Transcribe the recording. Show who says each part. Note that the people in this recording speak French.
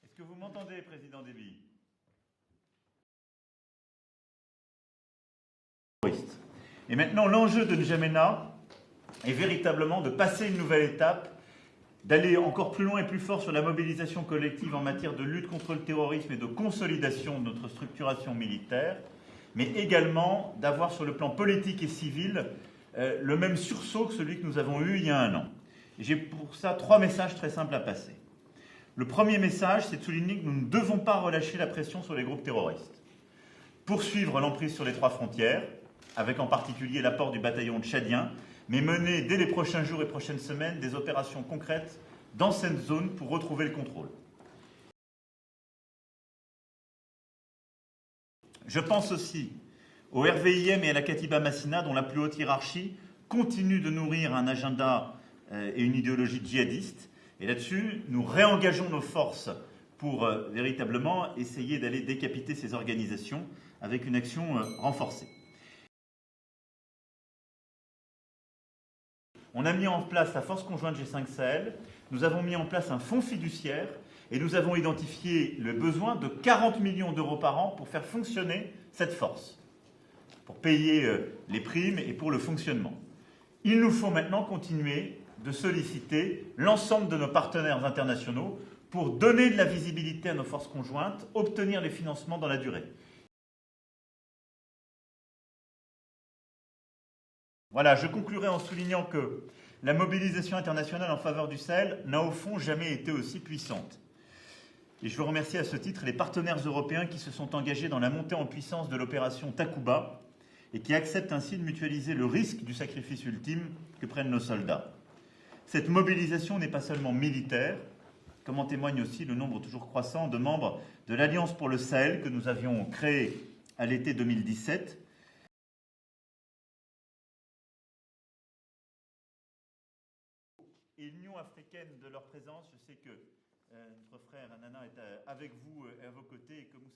Speaker 1: Est-ce que vous m'entendez, Président Déby? Et maintenant, l'enjeu de N'Djamena est véritablement de passer une nouvelle étape, d'aller encore plus loin et plus fort sur la mobilisation collective en matière de lutte contre le terrorisme et de consolidation de notre structuration militaire, mais également d'avoir sur le plan politique et civil le même sursaut que celui que nous avons eu il y a un an. Et j'ai pour ça 3 messages très simples à passer. Le premier message, c'est de souligner que nous ne devons pas relâcher la pression sur les groupes terroristes. Poursuivre l'emprise sur les 3 frontières, avec en particulier l'apport du bataillon tchadien, mais mener dès les prochains jours et prochaines semaines des opérations concrètes dans cette zone pour retrouver le contrôle. Je pense aussi au RVIM et à la Katiba Massina, dont la plus haute hiérarchie continue de nourrir un agenda et une idéologie djihadiste. Et là-dessus, nous réengageons nos forces pour véritablement essayer d'aller décapiter ces organisations avec une action renforcée. On a mis en place la force conjointe G5 Sahel, nous avons mis en place un fonds fiduciaire et nous avons identifié le besoin de 40 millions d'euros par an pour faire fonctionner cette force, pour payer les primes et pour le fonctionnement. Il nous faut maintenant continuer de solliciter l'ensemble de nos partenaires internationaux pour donner de la visibilité à nos forces conjointes, obtenir les financements dans la durée. Voilà, je conclurai en soulignant que la mobilisation internationale en faveur du Sahel n'a au fond jamais été aussi puissante. Et je veux remercier à ce titre les partenaires européens qui se sont engagés dans la montée en puissance de l'opération Takuba et qui acceptent ainsi de mutualiser le risque du sacrifice ultime que prennent nos soldats. Cette mobilisation n'est pas seulement militaire, comme en témoigne aussi le nombre toujours croissant de membres de l'Alliance pour le Sahel que nous avions créée à l'été 2017. Et l'Union africaine de leur présence, je sais que notre frère Nana est avec vous et à vos côtés et que vous